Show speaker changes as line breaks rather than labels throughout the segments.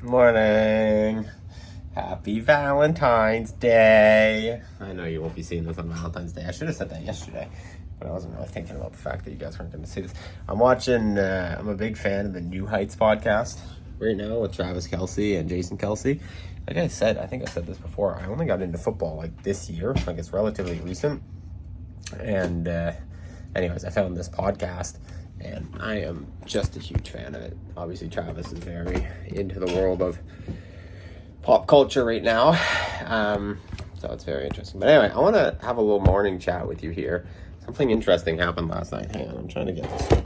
Morning. Happy Valentine's Day. I know you won't be seeing this on Valentine's Day. I should have said that yesterday, but I wasn't really thinking about the fact that you guys weren't going to see this. I'm a big fan of the New Heights podcast right now with Travis Kelce and Jason Kelce. Like I said, I think I said this before, I only got into football like this year, like it's relatively recent. And anyways, I found this podcast and I am just a huge fan of it. Obviously, Travis is very into the world of pop culture right now. So it's very interesting. But anyway, I want to have a little morning chat with you here. Something interesting happened last night. Hang on, I'm trying to get this.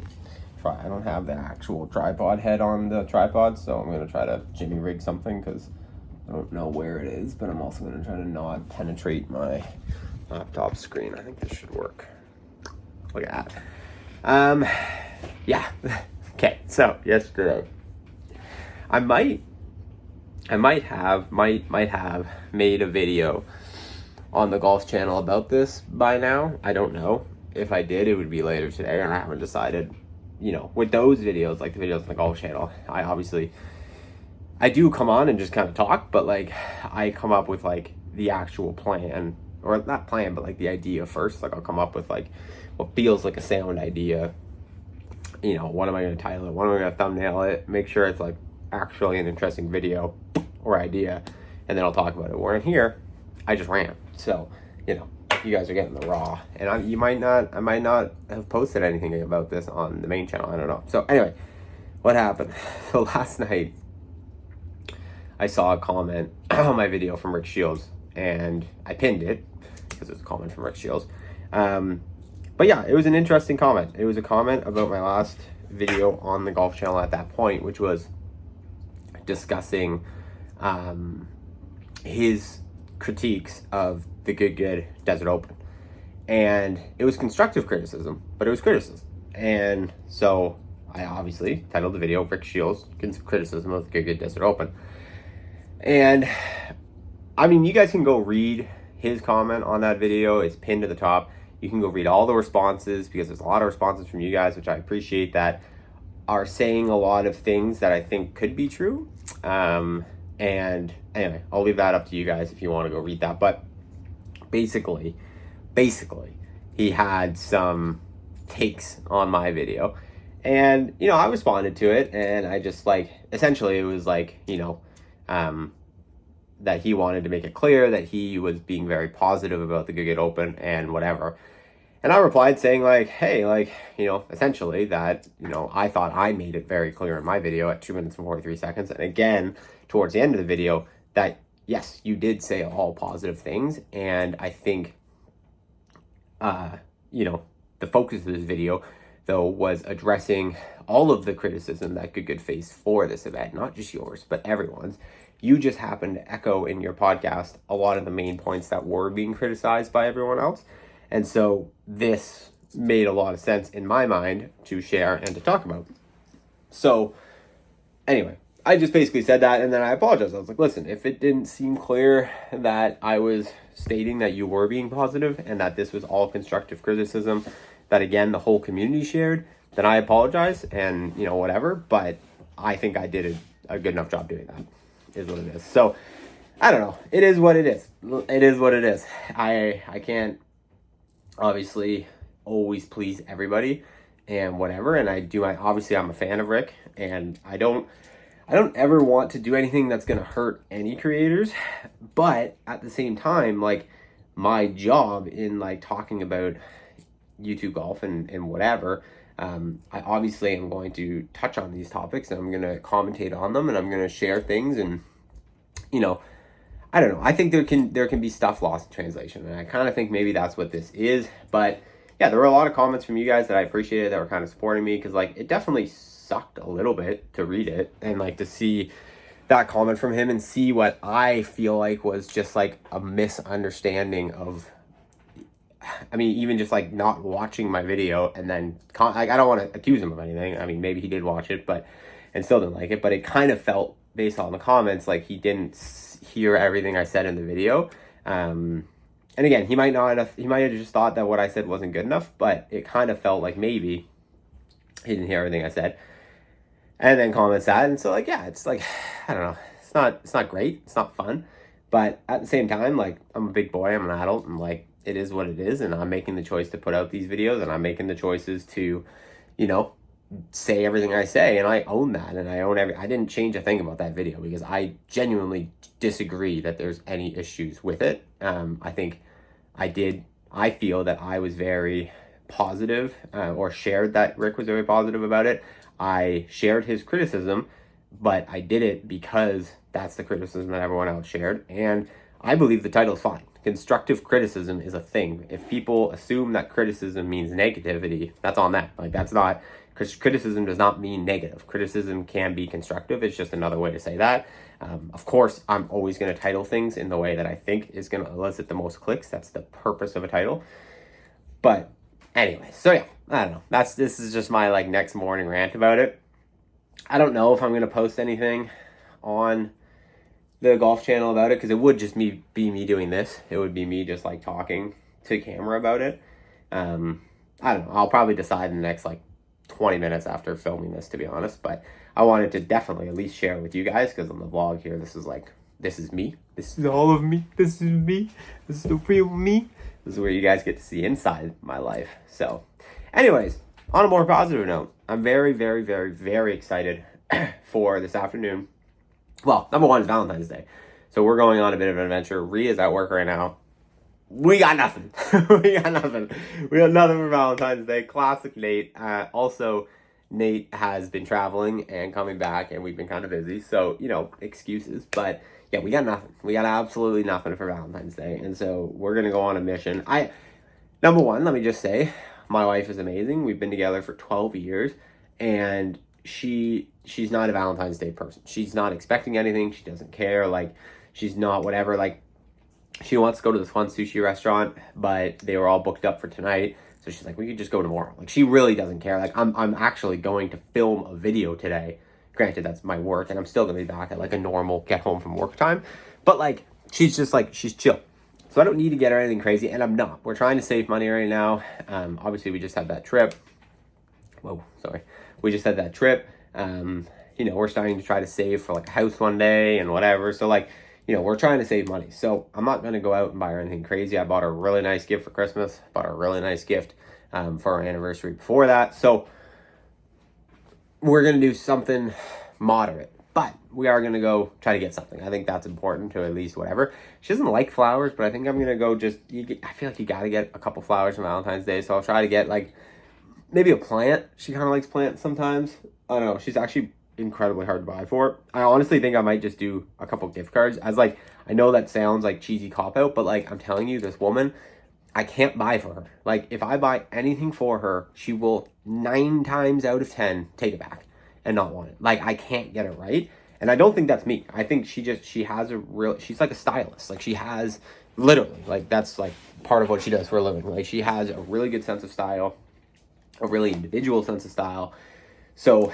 I don't have the actual tripod head on the tripod, so I'm going to try to jimmy rig something because I don't know where it is, but I'm also going to try to not penetrate my laptop screen. I think this should work. Look at that. Yeah. Okay, so yesterday I might have made a video on the Golf Channel about this by now. I don't know. If I did, it would be later today, and I haven't decided. You know, with those videos, like the videos on the Golf Channel, I do come on and just kind of talk, but like I come up with like the actual plan, or not plan, but like the idea first. Like I'll come up with like what feels like a sound idea. You know, what am I going to title it? What am I going to thumbnail it? Make sure it's like actually an interesting video or idea, and then I'll talk about it. Where in here, I just rant. So, you know, you guys are getting the raw, and I might not have posted anything about this on the main channel. I don't know. So anyway, what happened? So last night, I saw a comment on my video from Rick Shiels, and I pinned it because it's a comment from Rick Shiels. But yeah, it was an interesting comment. It was a comment about my last video on the Golf Channel at that point, which was discussing his critiques of the Good Desert Open. And it was constructive criticism, but it was criticism. And so I obviously titled the video Rick Shiels Criticism of the Good Desert Open. And I mean, you guys can go read his comment on that video. It's pinned to the top. You can go read all the responses, because there's a lot of responses from you guys, which I appreciate, that are saying a lot of things that I think could be true. And anyway, I'll leave that up to you guys if you want to go read that. But basically, he had some takes on my video. And, you know, I responded to it, and I just like, essentially it was like, you know, that he wanted to make it clear that he was being very positive about the Good Open and whatever. And I replied saying like, hey, like, you know, essentially that, you know, I thought I made it very clear in my video at 2 minutes and 43 seconds. And again, towards the end of the video, that yes, you did say all positive things. And I think, you know, the focus of this video, though, was addressing all of the criticism that Good faced for this event, not just yours, but everyone's. You just happened to echo in your podcast a lot of the main points that were being criticized by everyone else. And so this made a lot of sense in my mind to share and to talk about. So anyway, I just basically said that, and then I apologized. I was like, listen, if it didn't seem clear that I was stating that you were being positive and that this was all constructive criticism that, again, the whole community shared, then I apologize and, you know, whatever. But I think I did a good enough job doing that, is what it is. So I don't know. It is what it is. It is what it is. I can't obviously always please everybody and whatever. And obviously I'm a fan of Rick, and I don't ever want to do anything that's going to hurt any creators. But at the same time, like, my job in like talking about YouTube golf and whatever, I obviously am going to touch on these topics, and I'm going to commentate on them, and I'm going to share things. And, you know, I don't know. I think there can be stuff lost in translation, and I kind of think maybe that's what this is. But yeah, there were a lot of comments from you guys that I appreciated, that were kind of supporting me, because like it definitely sucked a little bit to read it and like to see that comment from him and see what I feel like was just like a misunderstanding of, I mean, even just like not watching my video, and then I don't want to accuse him of anything. I mean, maybe he did watch it, and still didn't like it. But it kind of felt, based on the comments, like he didn't hear everything I said in the video. And again, he might have just thought that what I said wasn't good enough. But it kind of felt like maybe he didn't hear everything I said. and then comments that. And so like, yeah, it's like, I don't know. It's not great. It's not fun. But at the same time, like, I'm a big boy, I'm an adult, and like, it is what it is. And I'm making the choice to put out these videos, and I'm making the choices to, you know, say everything I say, and I own that, and I didn't change a thing about that video because I genuinely disagree that there's any issues with it. I feel that I was very positive, or shared that Rick was very positive about it. I shared his criticism, but I did it because that's the criticism that everyone else shared. And I believe the title's fine. Constructive criticism is a thing. If people assume that criticism means negativity, that's on them. Like, that's not, because criticism does not mean negative. Criticism can be constructive. It's just another way to say that. Of course, I'm always going to title things in the way that I think is going to elicit the most clicks. That's the purpose of a title. But anyway, so yeah, I don't know. This is just my like next morning rant about it. I don't know if I'm going to post anything on the golf channel about it, because it would just be me doing this. It would be me just like talking to camera about it. I don't know. I'll probably decide in the next like 20 minutes after filming this, to be honest. But I wanted to definitely at least share it with you guys, because on the vlog here, this is me. This is all of me. This is me. This is the real me. This is where you guys get to see inside my life. So anyways, on a more positive note, I'm very, very, very, very excited for this afternoon. Well, number one is Valentine's Day. So we're going on a bit of an adventure. Rhea's at work right now. We got nothing. We got nothing for Valentine's Day. Classic Nate. Also, Nate has been traveling and coming back, and we've been kind of busy. So, you know, excuses. But yeah, we got nothing. We got absolutely nothing for Valentine's Day. And so we're going to go on a mission. Number one, let me just say, my wife is amazing. We've been together for 12 years, and she's not a Valentine's Day person. She's not expecting anything. She doesn't care. Like, she's not whatever. Like, she wants to go to this fun sushi restaurant, but they were all booked up for tonight. So she's like, we could just go tomorrow. Like, she really doesn't care. Like, I'm actually going to film a video today. Granted, that's my work, and I'm still going to be back at like a normal get home from work time. But like, she's just like, she's chill. So I don't need to get her anything crazy, and I'm not. We're trying to save money right now. Obviously, we just had that trip. Whoa, sorry. We just had that trip. You know, we're starting to try to save for like a house one day and whatever. So like, you know, we're trying to save money. So I'm not going to go out and buy her anything crazy. I bought her a really nice gift for Christmas. Bought her a really nice gift for our anniversary before that. So we're going to do something moderate. But we are going to go try to get something. I think that's important to at least whatever. She doesn't like flowers, but I think I'm going to go I feel like you got to get a couple flowers for Valentine's Day. So I'll try to get like maybe a plant. She kind of likes plants sometimes. I don't know. She's actually incredibly hard to buy for. I honestly think I might just do a couple gift cards. As like, I know that sounds like cheesy cop-out, but like, I'm telling you, this woman, I can't buy for her. Like, if I buy anything for her, she will 9 times out of 10 take it back and not want it. Like, I can't get it right. And I don't think that's me. I think she has she's like a stylist. Like, she has literally, like, that's like part of what she does for a living. Like, she has a really good sense of style, a really individual sense of style. So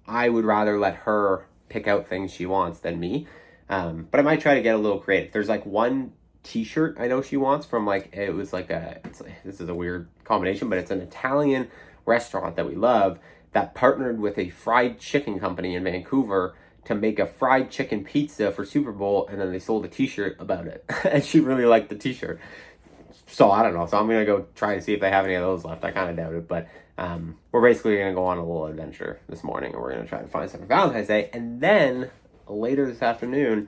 I would rather let her pick out things she wants than me. But I might try to get a little creative. There's like one t-shirt I know she wants from like, this is a weird combination, but it's an Italian restaurant that we love that partnered with a fried chicken company in Vancouver to make a fried chicken pizza for Super Bowl. And then they sold a t-shirt about it. And she really liked the t-shirt. So I don't know. So I'm going to go try and see if they have any of those left. I kind of doubt it, but we're basically going to go on a little adventure this morning, and we're going to try and find something for Valentine's Day. And then later this afternoon,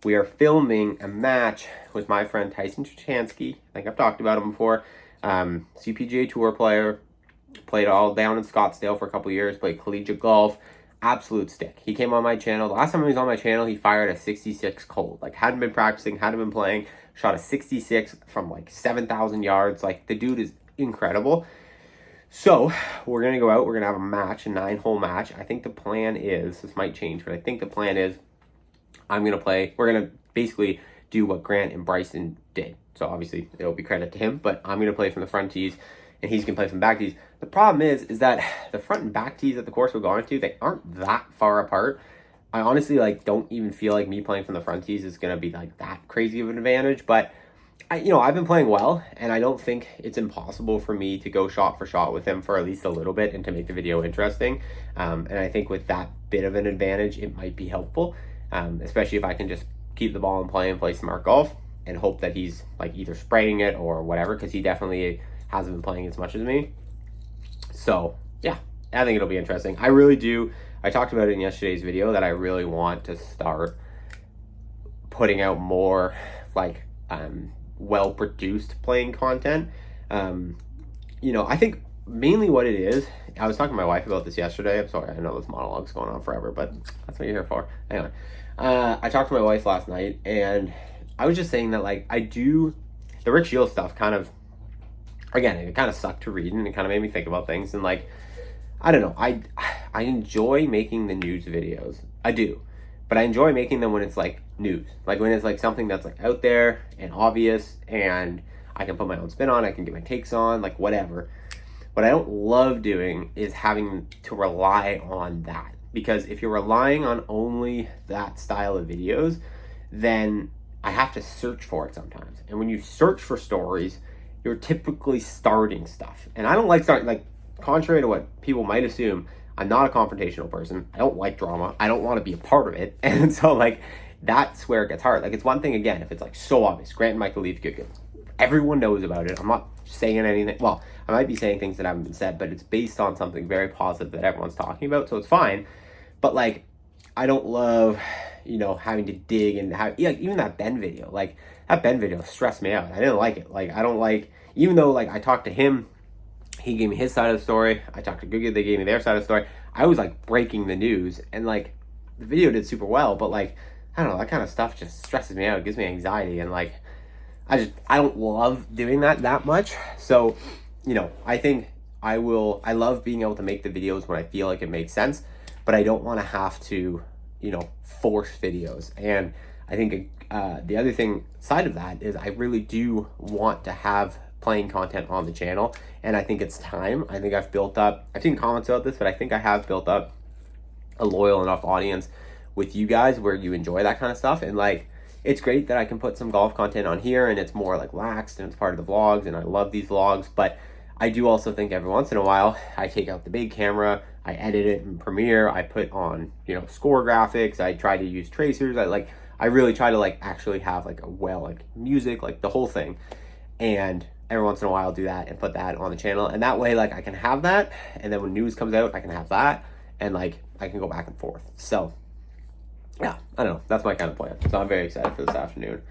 we are filming a match with my friend Tyson Chachansky. I think I've talked about him before. CPGA Tour player, played all down in Scottsdale for a couple years, played collegiate golf. Absolute stick. He came on my channel. The last time he was on my channel, he fired a 66 cold. Like, hadn't been practicing, hadn't been playing. Shot a 66 from like 7,000 yards. Like, the dude is incredible. So we're going to go out. We're going to have a match, a 9-hole match. I think the plan is, this might change, but I think the plan is we're going to basically do what Grant and Bryson did. So obviously it'll be credit to him, but I'm going to play from the front tees and he's going to play from the back tees. The problem is that the front and back tees at the course we're going to, they aren't that far apart. I honestly like don't even feel like me playing from the front tees is going to be like that crazy of an advantage, but I've been playing well, and I don't think it's impossible for me to go shot for shot with him for at least a little bit and to make the video interesting. And I think with that bit of an advantage, it might be helpful, especially if I can just keep the ball in play and play smart golf and hope that he's like either spraying it or whatever, because he definitely hasn't been playing as much as me. So yeah, I think it'll be interesting. I really do. I talked about it in yesterday's video that I really want to start putting out more like well-produced playing content. I think mainly what it is, I was talking to my wife about this yesterday. I'm sorry, I know this monologue's going on forever, but that's what you're here for. Anyway, I talked to my wife last night, and I was just saying that like the Rick Shiels stuff kind of, again, it kind of sucked to read, and it kind of made me think about things, and like, I don't know, I enjoy making the news videos. I do. But I enjoy making them when it's like news, like when it's like something that's like out there and obvious, and I can put my own spin on, I can get my takes on, like whatever. What I don't love doing is having to rely on that, because if you're relying on only that style of videos, then I have to search for it sometimes. And when you search for stories, you're typically starting stuff. And I don't like starting, like, contrary to what people might assume, I'm not a confrontational person. I don't like drama. I don't want to be a part of it. And so, like, that's where it gets hard. Like, it's one thing, again, if it's, like, so obvious. Grant and Michael leave good. Everyone knows about it. I'm not saying anything. Well, I might be saying things that haven't been said, but it's based on something very positive that everyone's talking about, so it's fine. But, like, I don't love, having to dig and even that Ben video. Like, that Ben video stressed me out. I didn't like it. Like, I don't like, even though, like, I talked to him, he gave me his side of the story. I talked to Googie, they gave me their side of the story. I was like breaking the news, and like the video did super well, but like, I don't know, that kind of stuff just stresses me out. It gives me anxiety, and like, I don't love doing that much. So, I think I love being able to make the videos when I feel like it makes sense, but I don't want to have to, force videos. And I think the other side of that is I really do want to have playing content on the channel, and I think it's time. I think I've seen comments about this, but I think I have built up a loyal enough audience with you guys where you enjoy that kind of stuff, and like, it's great that I can put some golf content on here, and it's more like laxed, and it's part of the vlogs, and I love these vlogs. But I do also think every once in a while I take out the big camera, I edit it in Premiere, I put on score graphics, I try to use tracers, I really try to like actually have like music, like the whole thing. And every once in a while I'll do that and put that on the channel, and that way like I can have that, and then when news comes out I can have that, and like I can go back and forth. So yeah, I don't know, that's my kind of plan. So I'm very excited for this afternoon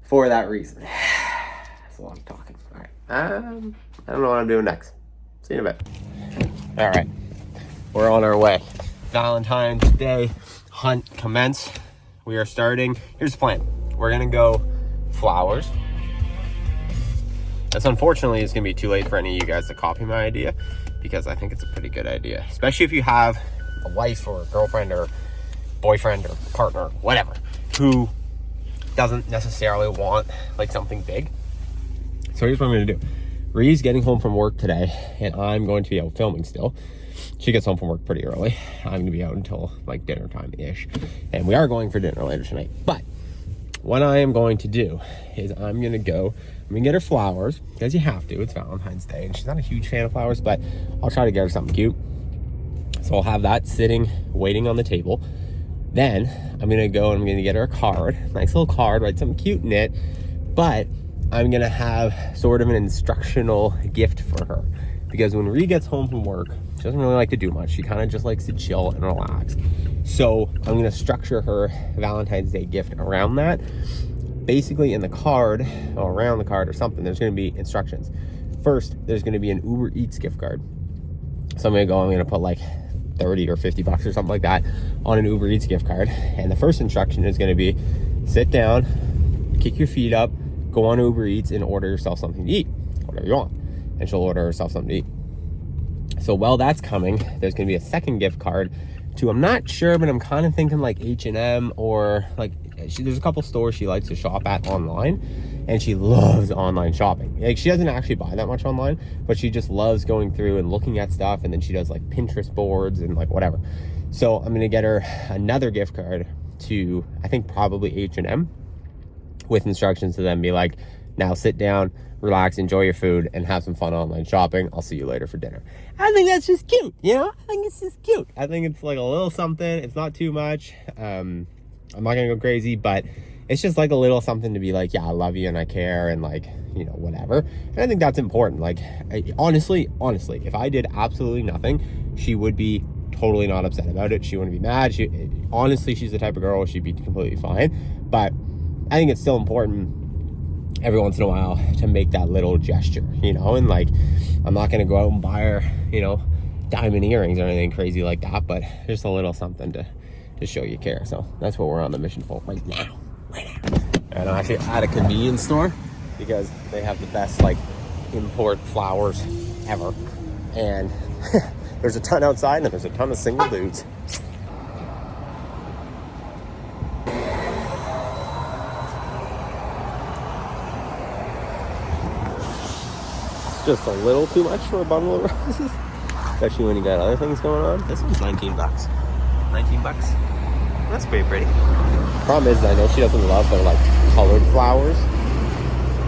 for that reason. That's a lot of talking. All right, I don't know what I'm doing next. See you in a bit. All right, we're on our way. Valentine's Day hunt commence. We are starting. Here's the plan. We're gonna go flowers. That's unfortunately is going to be too late for any of you guys to copy my idea, because I think it's a pretty good idea, especially if you have a wife or a girlfriend or boyfriend or partner, whatever, who doesn't necessarily want like something big. So here's what I'm going to do. Ree's getting home from work today, and I'm going to be out filming still. She gets home from work pretty early. I'm going to be out until like dinner time-ish, and we are going for dinner later tonight. But what I am going to do is I'm going to get her flowers, because you have to. It's Valentine's Day, and she's not a huge fan of flowers, but I'll try to get her something cute. So I'll have that sitting, waiting on the table. Then I'm going to go and I'm going to get her a card, nice little card, write something cute in it, but I'm going to have sort of an instructional gift for her, because when Ree gets home from work, she doesn't really like to do much. She kind of just likes to chill and relax. So I'm going to structure her Valentine's Day gift around that. Basically in the card, or around the card or something, there's going to be instructions. First, there's going to be an Uber Eats gift card. So I'm going to put like 30 or 50 bucks or something like that on an Uber Eats gift card. And the first instruction is going to be, sit down, kick your feet up, go on Uber Eats and order yourself something to eat, whatever you want. And she'll order herself something to eat. So while that's coming, there's going to be a second gift card to, I'm not sure, but I'm kind of thinking like H&M, or like, there's a couple stores she likes to shop at online, and she loves online shopping. Like, she doesn't actually buy that much online, but she just loves going through and looking at stuff, and then she does like Pinterest boards and like whatever. So I'm gonna get her another gift card to, I think, probably H&M, with instructions to them be like, now sit down, relax, enjoy your food, and have some fun online shopping. I'll see you later for dinner. I think that's just cute, you know? I think it's just cute. I think it's like a little something. It's not too much. I'm not gonna go crazy, but it's just like a little something to be like, yeah, I love you and I care and like, you know, whatever. And I think that's important. Like, honestly, if I did absolutely nothing, she would be totally not upset about it. She wouldn't be mad. Honestly, she's the type of girl, she'd be completely fine. But I think it's still important every once in a while to make that little gesture, you know? And like, I'm not gonna go out and buy her, you know, diamond earrings or anything crazy like that, but just a little something to show you care. So that's what we're on the mission for right now. And I'm actually at a convenience store because they have the best like import flowers ever. And there's a ton outside and there's a ton of single dudes. Just a little too much for a bundle of roses, especially when you got other things going on. This one's 19 bucks. 19 bucks. That's pretty pretty. Problem is, I know she doesn't love their like colored flowers,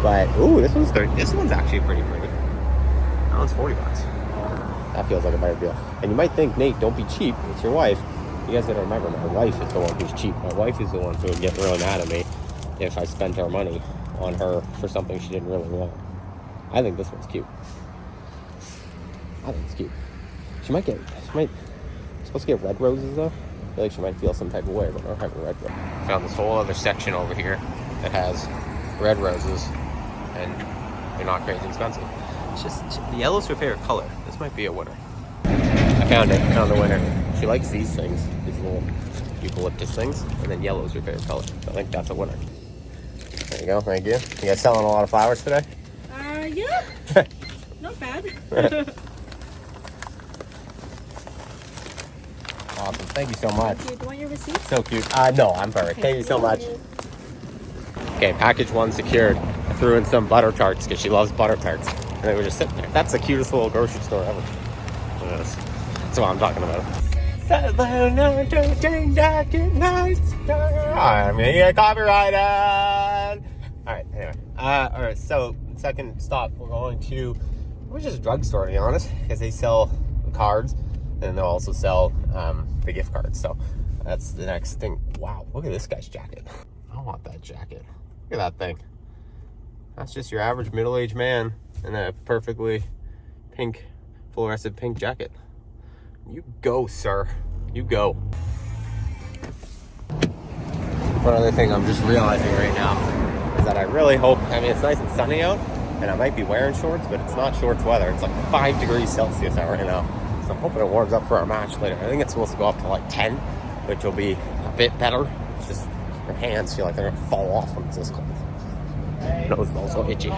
but ooh, this one's actually pretty pretty. That one's 40 bucks. That feels like a better deal. And you might think, Nate, don't be cheap. It's your wife. You guys gotta remember, my wife is the one who's cheap. My wife is the one who would get really mad at me if I spent our money on her for something she didn't really want. I think this one's cute. I think it's cute. She's supposed to get red roses though. I feel like she might feel some type of way about not having red roses. Found this whole other section over here that has red roses, and they're not crazy expensive. It's just, the yellow's her favorite color. This might be a winner. I found the winner. She likes these things, these little eucalyptus things, and then yellow's her favorite color. So I think that's a winner. There you go, thank you. You guys selling a lot of flowers today?
Yeah. Not bad.
Awesome. Thank you so much.
Thank you. Do you want your receipt?
So cute. No, I'm perfect. Thank you so much. Okay, package one secured. I threw in some butter tarts because she loves butter tarts. And they were just sitting there. That's the cutest little grocery store ever. That's what I'm talking about. I'm gonna get copyrighted. Alright, anyway. Alright, so second stop, we're just a drugstore to be honest, because they sell cards and they'll also sell the gift cards. So that's the next thing. Wow, look at this guy's jacket. I want that jacket. Look at that thing. That's just your average middle-aged man in a perfectly pink, fluorescent pink jacket. You go, sir. You go. One other thing I'm just realizing right now is that I really hope, it's nice and sunny out, and I might be wearing shorts, but it's not shorts weather. It's like 5 degrees Celsius out right now. So I'm hoping it warms up for our match later. I think it's supposed to go up to like 10, which will be a bit better. It's just your hands feel like they're gonna fall off when it's this cold. Nose is also itchy.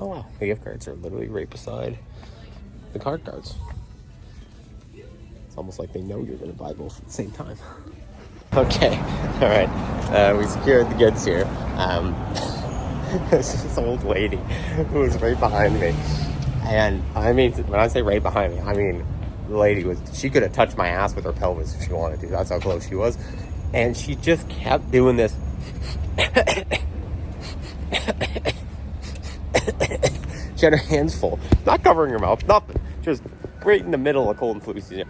Oh wow, the gift cards are literally right beside the card cards. It's almost like they know you're going to buy both at the same time. Okay, all right, we secured the goods here. This old lady who was right behind me, and when I say right behind me, I mean the lady she could have touched my ass with her pelvis if she wanted to. That's how close she was, and she just kept doing this. She had her hands full, not covering her mouth, nothing, just right in the middle of cold and flu season.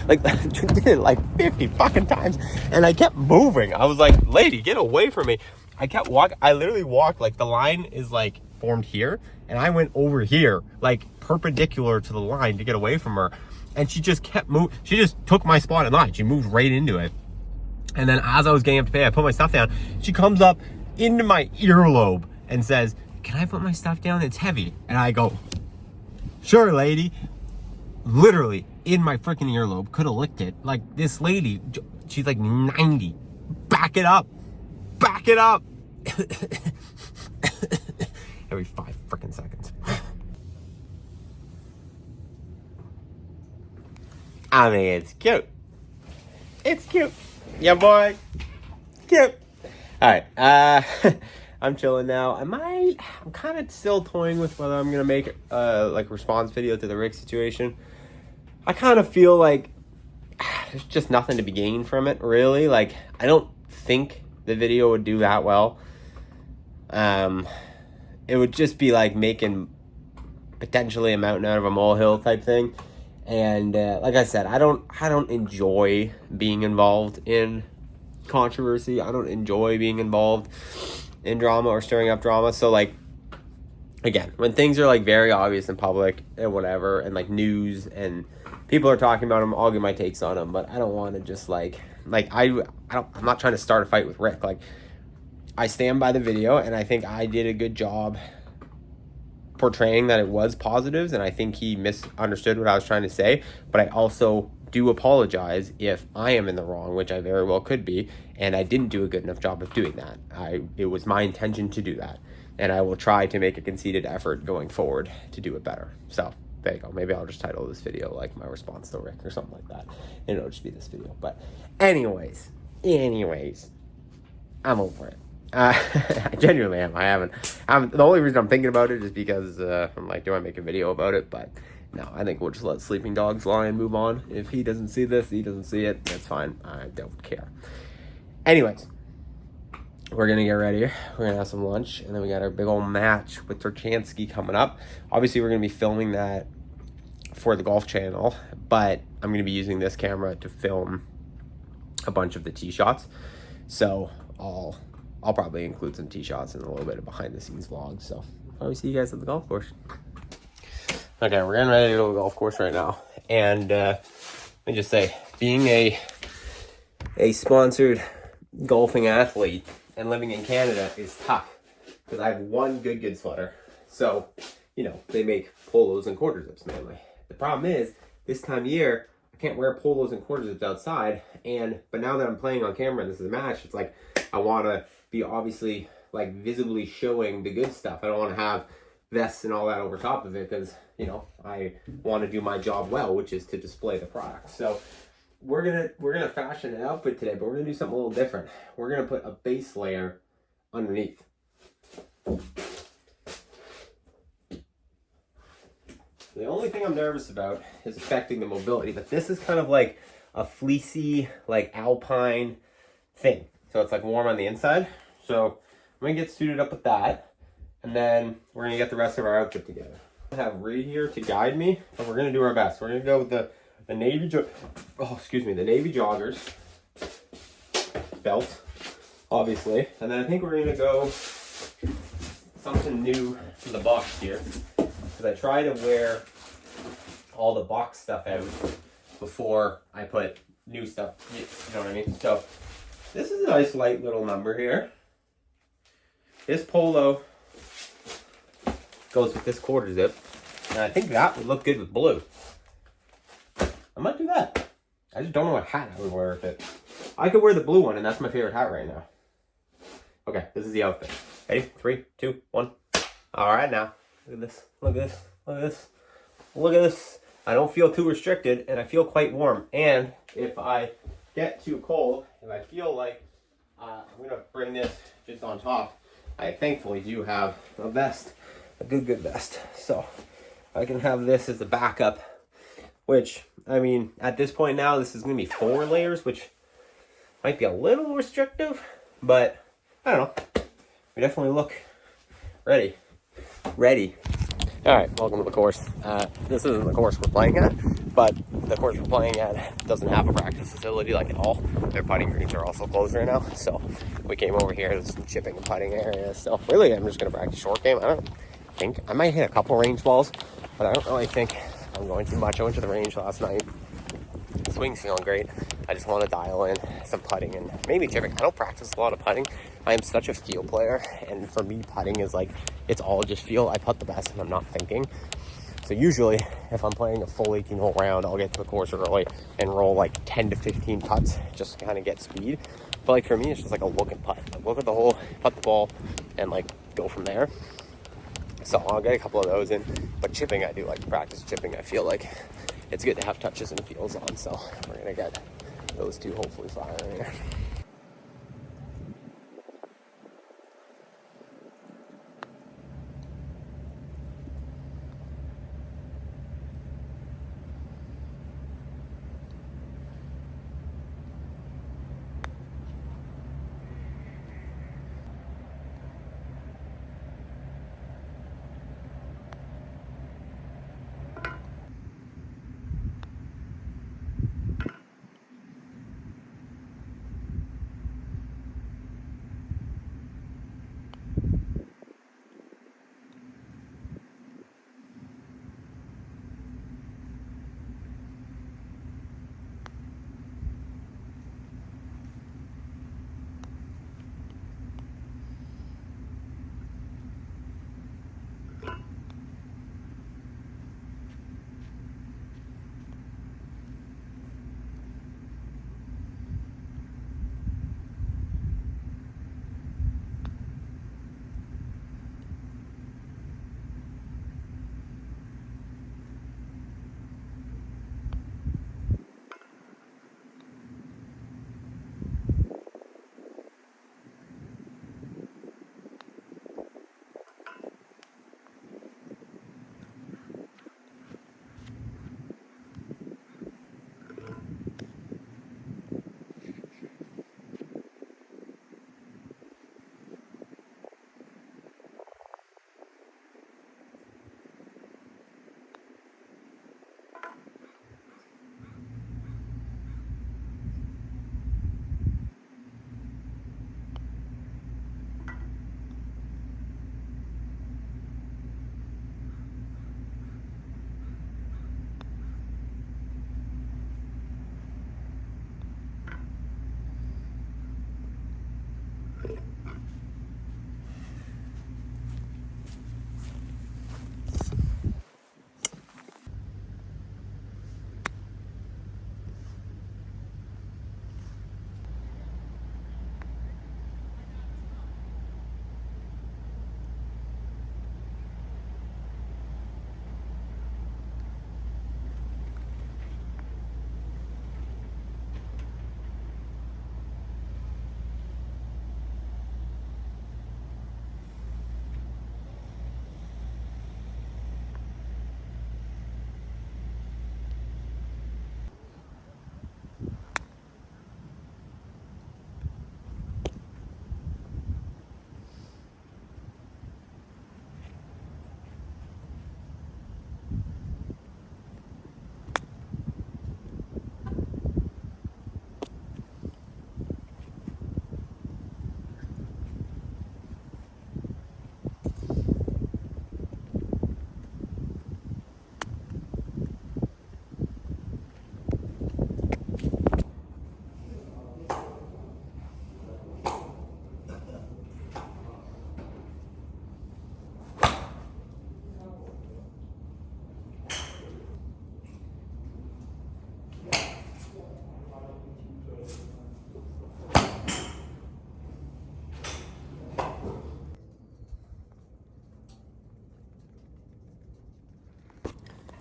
Like, did it like 50 fucking times, and I kept moving. I was like, lady, get away from me. I kept walking. I literally walked, like the line is like formed here, and I went over here, like perpendicular to the line to get away from her, and she just kept moving. She just took my spot in line. She moved right into it. And then as I was getting up to pay, I put my stuff down. She comes up into my earlobe and says, can I put my stuff down? It's heavy. And I go, sure, lady. Literally in my freaking earlobe. Could have licked it. Like, this lady, she's like 90. Back it up. Back it up. Every 5 freaking seconds. I mean, it's cute. It's cute. Yeah, boy. Cute. right. I'm chilling now. I'm kind of still toying with whether I'm gonna make like a response video to the Rick situation. I kind of feel like there's just nothing to be gained from it, really. Like, I don't think the video would do that well. It would just be like making potentially a mountain out of a molehill type thing. And like I said, I don't enjoy being involved in controversy. I don't enjoy being involved in drama or stirring up drama. So like, again, when things are like very obvious in public and whatever, and like news and people are talking about them, I'll give my takes on them. But I don't want to just I'm not trying to start a fight with Rick. Like, I stand by the video, and I think I did a good job portraying that it was positives, and I think he misunderstood what I was trying to say. But I also do apologize if I am in the wrong, which I very well could be, and I didn't do a good enough job of doing that. It was my intention to do that, and I will try to make a conceited effort going forward to do it better. So there you go. Maybe I'll just title this video like my response to Rick or something like that, and it'll just be this video. But anyways, I'm over it. I genuinely am. The only reason I'm thinking about it is because I'm like, do I make a video about it? But no, I think we'll just let sleeping dogs lie and move on. If he doesn't see this, he doesn't see it. That's fine. I don't care. Anyways, we're going to get ready. We're going to have some lunch, and then we got our big old match with Turchansky coming up. Obviously, we're going to be filming that for the golf channel, but I'm going to be using this camera to film a bunch of the tee shots. So I'll probably include some tee shots and a little bit of behind the scenes vlog. So probably see you guys at the golf course. Okay, we're getting ready to go to the golf course right now. And let me just say, being a sponsored golfing athlete and living in Canada is tough, because I have one good sweater. So, you know, they make polos and quarter zips mainly. The problem is, this time of year, I can't wear polos and quarter zips outside. But now that I'm playing on camera and this is a match, it's like I want to be obviously like visibly showing the good stuff. I don't want to have vests and all that over top of it, because, you know, I want to do my job well, which is to display the product. So we're gonna fashion an outfit today, but we're gonna do something a little different. We're gonna put a base layer underneath. The only thing I'm nervous about is affecting the mobility, but this is kind of like a fleecy, like alpine thing. So it's like warm on the inside. So I'm gonna get suited up with that, and then we're gonna get the rest of our outfit together. I have Reed here to guide me, but we're gonna do our best. We're gonna go with the navy the navy joggers belt, obviously, and then I think we're gonna go something new to the box here, because I try to wear all the box stuff out before I put new stuff. You know what I mean? So this is a nice light little number here. This polo goes with this quarter zip, and I think that would look good with blue. I might do that. I just don't know what hat I would wear with it. I could wear the blue one, and that's my favorite hat right now. Okay, this is the outfit. Ready? 3, 2, 1. All right, now. Look at this. Look at this. Look at this. Look at this. I don't feel too restricted, and I feel quite warm. And if I get too cold, if I feel like I'm going to bring this just on top, I thankfully do have a vest, a good vest. So I can have this as a backup, which, I mean, at this point now, this is going to be 4 layers, which might be a little restrictive, but I don't know. We definitely look ready. All right, welcome to the course. This isn't the course we're playing at, but the course we're playing at doesn't have a practice facility like at all. Their putting greens are also closed right now, so we came over here. There's some chipping and putting areas. So really, I'm just going to practice short game. I don't think I might hit a couple range balls, but I don't really think I'm going too much. I went to the range last night. The swing's feeling great. I just want to dial in some putting and maybe chipping. I don't practice a lot of putting. I am such a feel player, and for me, putting is like, it's all just feel. I putt the best and I'm not thinking. So usually, if I'm playing a full 18-hole round, I'll get to the course early and roll like 10 to 15 putts just to kind of get speed. But like for me, it's just like a look and putt. Like look at the hole, putt the ball, and like go from there. So I'll get a couple of those in. But chipping, I do like to practice chipping. I feel like it's good to have touches and feels on. So we're going to get those two hopefully firing.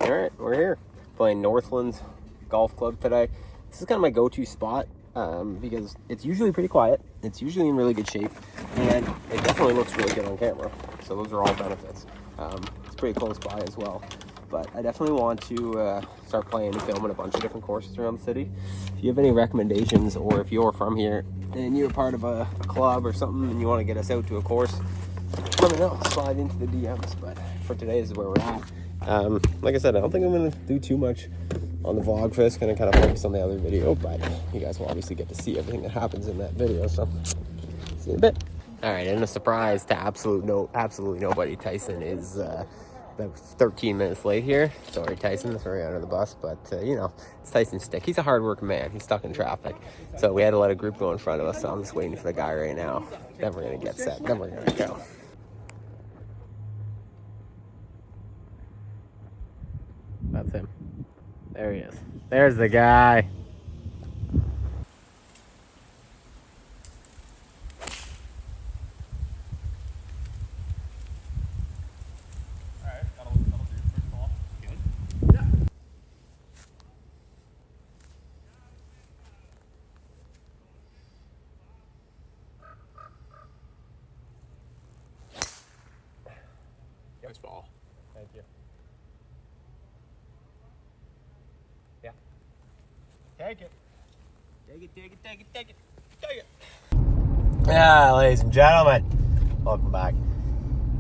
All right, we're here playing Northlands Golf Club today. This is kind of my go-to spot because it's usually pretty quiet. It's usually in really good shape, and it definitely looks really good on camera. So those are all benefits. It's pretty close by as well. But I definitely want to start playing and filming a bunch of different courses around the city. If you have any recommendations, or if you're from here and you're part of a club or something and you want to get us out to a course, let me know. Slide into the DMs. But for today, this is where we're at. Like I said, I don't think I'm going to do too much on the vlog for this. Going to kind of focus on the other video, but you guys will obviously get to see everything that happens in that video. So see you in a bit. All right, and a surprise to absolutely nobody. Tyson is about 13 minutes late here. Sorry, Tyson. Sorry, under the bus, but you know, it's Tyson's stick. He's a hard-working man. He's stuck in traffic, so we had to let a group go in front of us. So I'm just waiting for the guy right now. Then we're gonna get set. Then we're gonna go. That's him. There he is. There's the guy.
Nice ball.
Thank you. Yeah. Take it. Take it, take it, take it, take it, take it. Yeah, ladies and gentlemen, welcome back.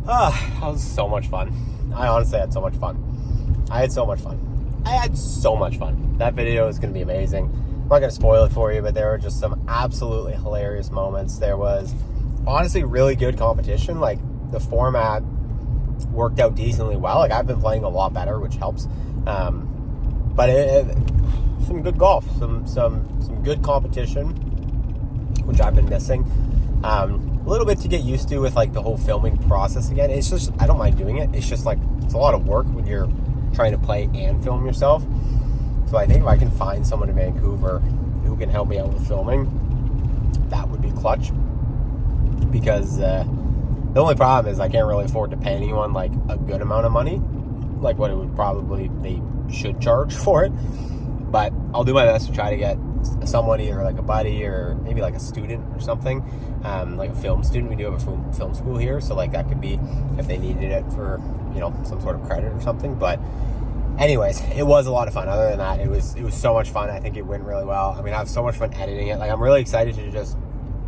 That was so much fun. I honestly had so much fun. I had so much fun. That video is going to be amazing. I'm not going to spoil it for you, but there were just some absolutely hilarious moments. There was honestly really good competition. Like, the format worked out decently well. Like, I've been playing a lot better, which helps. But some good golf, some good competition, which I've been missing. A little bit to get used to with like the whole filming process again. It's just, I don't mind doing it. It's just like, it's a lot of work when you're trying to play and film yourself. So I think if I can find someone in Vancouver who can help me out with filming, that would be clutch. Because the only problem is I can't really afford to pay anyone like a good amount of money, like what it would probably, they should charge for it. But I'll do my best to try to get someone, either like a buddy or maybe like a student or something, like a film student. We do have a film school here, so like that could be if they needed it for, you know, some sort of credit or something. But anyways, it was a lot of fun. Other than that, it was so much fun. I think it went really well. I mean, I have so much fun editing it. Like, I'm really excited to just,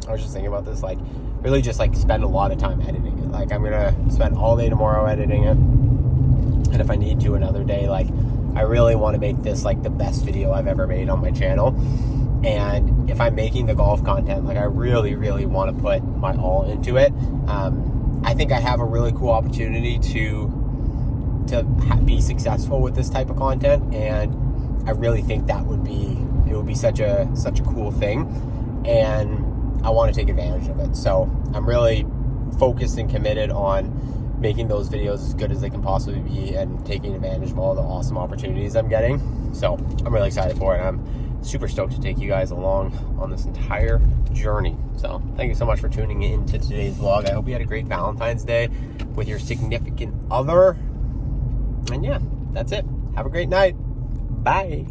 I was just thinking about this, like really just like spend a lot of time editing it. Like, I'm gonna spend all day tomorrow editing it, and if I need to another day, like I really want to make this like the best video I've ever made on my channel. And if I'm making the golf content, like I really want to put my all into it. I think I have a really cool opportunity to be successful with this type of content, and I really think it would be such a cool thing, and I want to take advantage of it. So I'm really focused and committed on making those videos as good as they can possibly be and taking advantage of all the awesome opportunities I'm getting. So I'm really excited for it. I'm super stoked to take you guys along on this entire journey. So thank you so much for tuning in to today's vlog. I hope you had a great Valentine's Day with your significant other. And yeah, that's it. Have a great night. Bye.